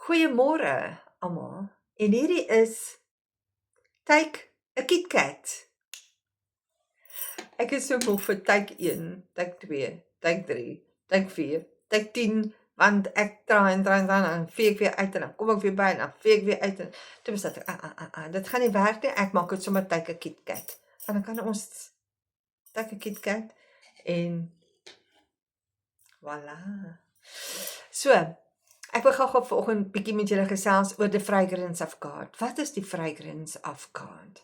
Goeiemôre almal. En hierdie is Take a KitKat. Ek is so moeg vir Take 1, Take 2, Take 3, Take 4, Take 10, want ek draai en dan vee ek weer uit en dan kom ek weer by en dan vee ek weer uit en toe besluit ek, dit gaan nie werk nie, ek maak dit sommer Take a KitKat. En dan kan ons Take a KitKat en voilà. So, ek wil gou vanoggend bietjie met julle gesels oor die fragrance of God. Wat is die fragrance of God?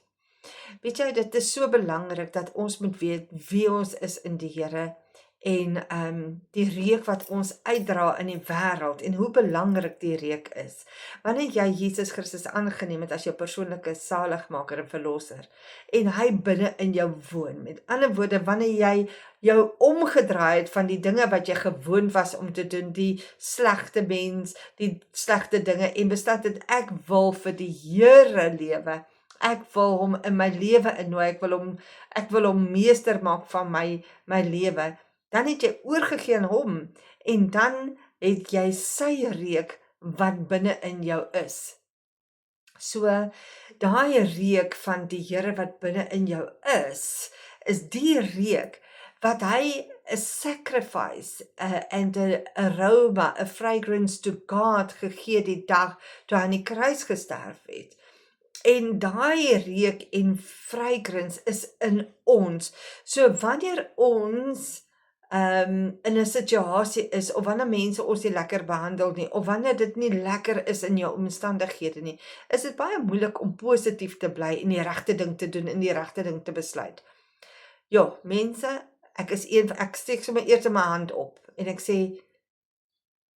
Weet jy, dit is so belangrik dat ons moet weet wie ons is in die Here en die reuk wat ons uitdra in die wêreld en hoe belangrik die reuk is. Wanneer jy Jesus Christus aangeneem het as jou persoonlike saligmaker en verlosser en hy binne in jou woon. Met ander woorde, wanneer jy jou omgedraai het van die dinge wat jy gewoond was om te doen, die slegte mens, die slegte dinge en besluit het ek wil vir die Here lewe. Ek wil hom in my lewe innooi, ek wil hom meester maak van my lewe. Dan het jy oorgegee aan hom en dan het jy sy reuk wat binne in jou is. So, daai reuk van die Here wat binne in jou is die reuk wat hy 'n sacrifice and 'n aroma, 'n fragrance to God gegee die dag toe hy aan die kruis gesterf het. En daai reuk en fragrance is in ons. So wanneer ons in 'n situasie is of wanneer mense ons nie lekker behandel nie of wanneer dit nie lekker is in jou omstandighede nie, is dit baie moeilik om positief te bly en die regte ding te doen en die regte ding te besluit. Ja, mense, ek steek sommer eers my hand op en ek sê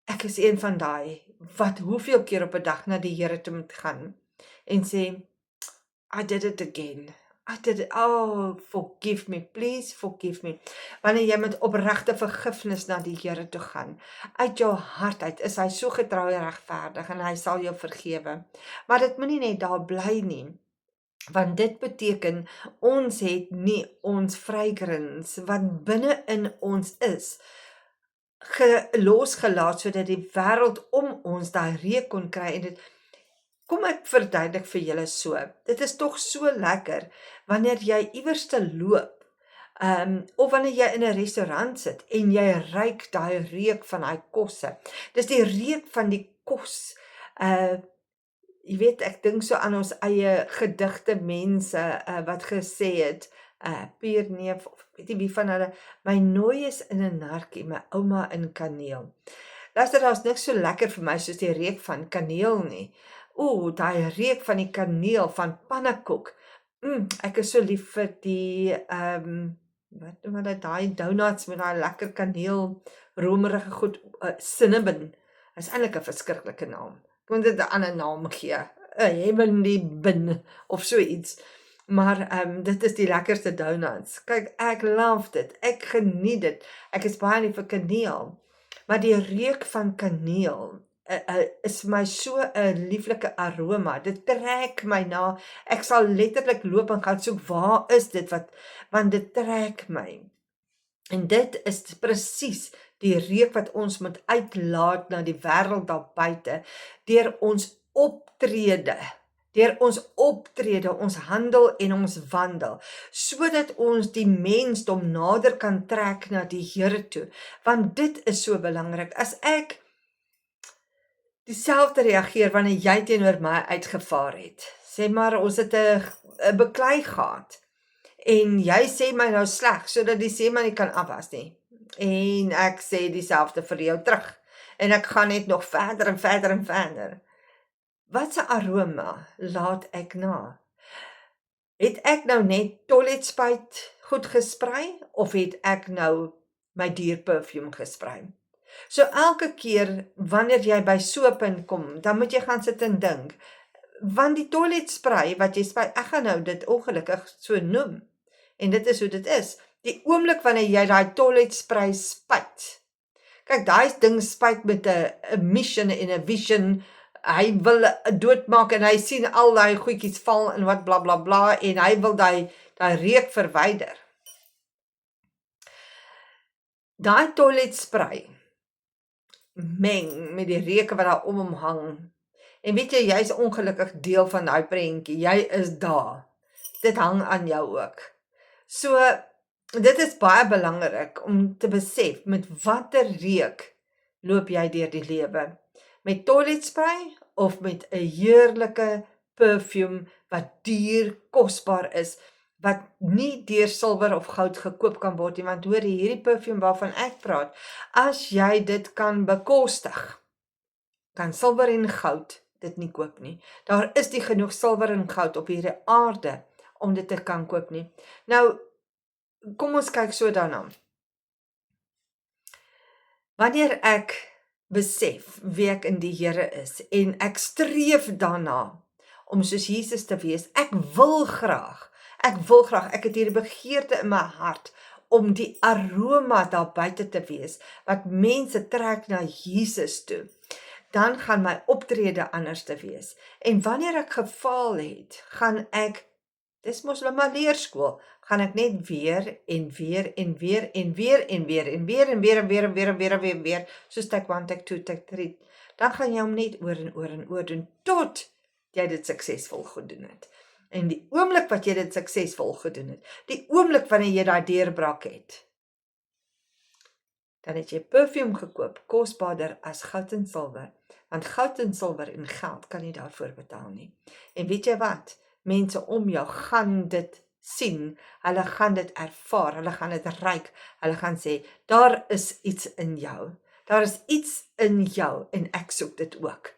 ek is een van daai wat hoeveel keer op 'n dag na die Here toe moet gaan en sê I did it again. I did it. Oh, forgive me, please forgive me. Wanneer jy met opregte vergifnis na die Here toe gaan, uit jou hart uit, is hy so getrou en regverdig en hy sal jou vergewe. Maar dit moenie net daar bly nie, want dit beteken ons het nie ons fragrance wat binne in ons is losgelaat sodat die wêreld om ons daai reuk kon kry en dit kom ek verduidelik vir julle so. Dit is tog so lekker wanneer jy iewers te loop, of wanneer jy in 'n restaurant sit en jy ruik daai reuk van daai kosse. Dis die reuk van die kos. Jy weet, ek dink so aan ons eie gedigte mense wat gesê het, Pier Neef of weet nie wie van hulle, my nooi is in 'n narkie, my ouma in kaneel. Luister, daar's niks so lekker vir my soos die reuk van kaneel nie. Daai reuk van die kaneel van pannekoek. Ek is so lief vir die wat noem hulle daai donuts met daai lekker kaneel romerige goed, cinnamon. Is eintlik 'n verskriklike naam. Ek moet dit 'n ander naam gee. Heavenly bin of so iets. Maar dit is die lekkerste donuts. Kyk, ek love dit. Ek geniet dit. Ek is baie lief vir kaneel. Maar die reuk van kaneel is my so 'n lieflike aroma. Dit trek my na. Ek sal letterlik loop en gaan soek waar is dit want dit trek my. En dit is presies die reuk wat ons moet uitlaat na die wêreld daar buite deur ons optrede. Ons handel en ons wandel, sodat ons die mensdom nader kan trek na die Here toe. Want dit is so belangrik. As ek dieselfde reageer wanneer jy teenoor my uitgevaar het. Sê maar ons het 'n beklei gehad en jy sê my nou sleg sodat die seeman nie kan afwas nie. En ek sê dieselfde vir jou terug en ek gaan net nog verder en verder en verder. Wat 'n aroma laat ek na? Het ek nou net toiletspuit goed gesprei of het ek nou my dierperfume gesprei? So elke keer wanneer jy by so 'n punt kom, dan moet jy gaan sit en dink, want die toiletsprei wat jy sprei, ek gaan nou dit ongelukkig so noem, en dit is hoe dit is, die oomblik wanneer jy daai toiletsprei spuit, kyk, daai ding spuit met 'n mission en 'n vision, hy wil doodmaak en hy sien al daai goedjies val en wat bla bla bla, en hy wil daai reuk verwyder. Daai toiletsprei meng met die reuke wat daar om hom hang, En weet jy, jy is ongelukkig deel van daai prentjie. Jy is daar. Dit hang aan jou ook. So, dit is baie belangrik om te besef met watter reuk loop jy deur die lewe. Met toiletspray of met 'n heerlike perfume wat duur, kosbaar is, wat nie deur silwer of goud gekoop kan word nie, want hoor jy, hierdie perfume waarvan ek praat, as jy dit kan bekostig, kan silwer en goud dit nie koop nie. Daar is nie genoeg silwer en goud op hierdie aarde om dit te kan koop nie. Nou, kom ons kyk so daarna. Wanneer ek besef wie ek in die Here is en ek streef daarna om soos Jesus te wees, ek wil graag, ek het hierdie begeerte in my hart om die aroma daar buite te wees, wat mense trek na Jesus toe, dan gaan my optrede anders te wees. En wanneer ek gefaal het, gaan ek, dis mos maar leerskool, gaan ek net weer en weer en weer en weer en weer en weer en weer en weer en weer en weer en weer en weer, soos take 1, take 2, take 3, dan gaan jy hom net oor en oor en oor doen, tot jy dit suksesvol gedoen het. En die oomblik wat jy dit suksesvol gedoen het, die oomblik wanneer jy daai deurbraak het, dan het jy perfume gekoop, kosbaarder as goud en silwer, want goud en silwer en geld kan nie daarvoor betaal nie. En weet jy wat? Mense om jou gaan dit sien, hulle gaan dit ervaar, hulle gaan dit ruik, hulle gaan sê, daar is iets in jou, daar is iets in jou en ek soek dit ook.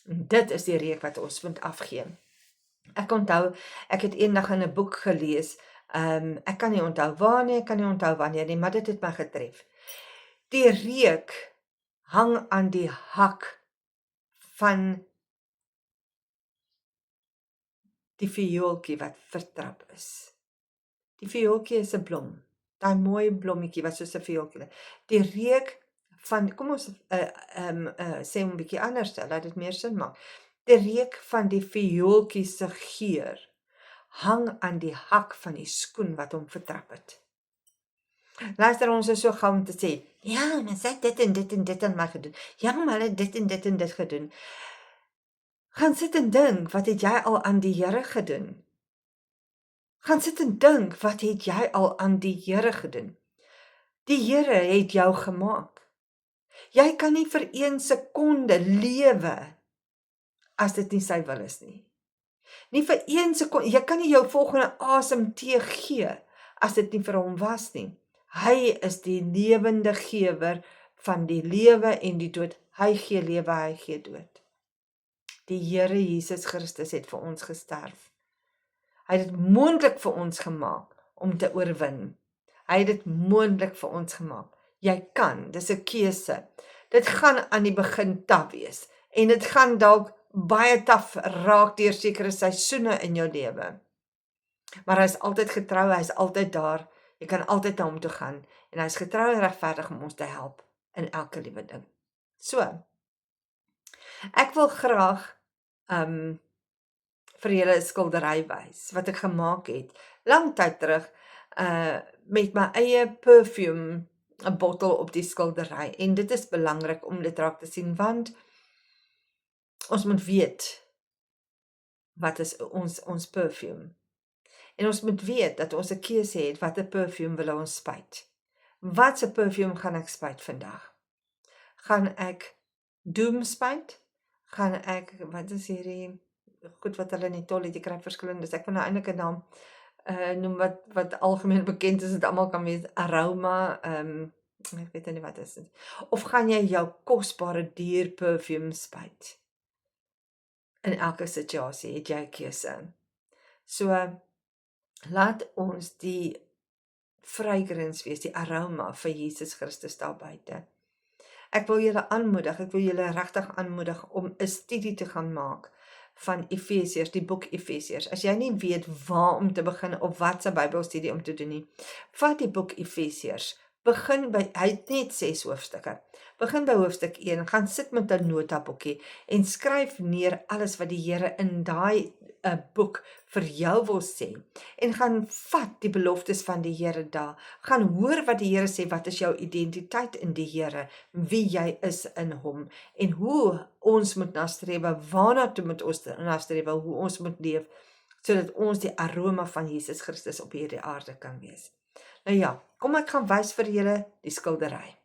En dit is die reuk wat ons moet afgee. Ek onthou, ek het eendag in 'n boek gelees, ek kan nie onthou waar nie, ek kan nie onthou wanneer nie, maar dit het my getref. Die reuk hang aan die hak van die viooltjie wat vertrap is. Die viooltjie is 'n blom, daai mooi blommetjie wat soos 'n viooltjie. Die reuk van, kom ons sê 'n bietjie anders, laat dit meer sin maak. Die reuk van die viooltjie se geur hang aan die hak van die skoen wat hom vertrap het. Luister, ons is so gou om te sê, ja, maar sy het dit en dit en dit aan my gedoen. Ja, maar hulle het dit en dit en dit gedoen. Gaan sit en dink, wat het jy al aan die Here gedoen? Gaan sit en dink, wat het jy al aan die Here gedoen? Die Here het jou gemaak. Jy kan nie vir 1 sekonde lewe as dit nie sy wil is nie. Nie vir 1 sekonde, jy kan nie jou volgende asemteug gee as dit nie vir hom was nie. Hy is die lewende gewer van die lewe en die dood. Hy gee lewe, hy gee dood. Die Here Jesus Christus het vir ons gesterf. Hy het dit moontlik vir ons gemaak om te oorwin. Hy het dit moontlik vir ons gemaak. Jy kan, dis 'n keuse. Dit gaan aan die begin taaf wees en dit gaan dalk baie taaf raak deur sekere seisoene in jou lewe. Maar hy is altyd getrou, hy is altyd daar. Jy kan altyd na hom toe gaan en hy is getrou en regverdig om ons te help in elke liewe ding. So, ek wil graag vir julle 'n skildery wys wat ek gemaak het lang tyd terug met my eie perfume 'n bottel op die skildery, en dit is belangrik om dit raak te sien, want ons moet weet wat is ons perfume. En ons moet weet dat ons 'n keuse het, watter perfume wil ons spuit. Wat se perfume gaan ek spuit vandag? Gaan ek doom spuit? Gaan ek, wat is hierdie goed wat hulle in die toilet, jy kry verskillende, ek wil nou eintlik 'n naam noem wat algemeen bekend is, dit almal kan weet, aroma, ek weet nie wat is dit. Of gaan jy jou kosbare duur perfume spuit? In elke situasie het jy 'n keuse. So, laat ons die fragrance wees, die aroma vir Jesus Christus daar buite. Ek wil julle aanmoedig, ek wil julle regtig aanmoedig om 'n studie te gaan maak van Efesiërs, die boek Efesiërs. As jy nie weet waar om te begin of wat se Bybelstudie om te doen nie, vat die boek Efesiërs. Begin by, hy het net 6 hoofstukke. Begin by hoofstuk 1, gaan sit met 'n notaboekie en skryf neer alles wat die Here in daai 'n boek vir jou wil sê, en gaan vat die beloftes van die Here daar, gaan hoor wat die Here sê, wat is jou identiteit in die Here, wie jy is in hom, en hoe ons moet nastreef, waarna toe moet ons nastreef, hoe ons moet leef, sodat ons die aroma van Jesus Christus op hierdie aarde kan wees. Nou ja, kom ek gaan wys vir julle die skildery.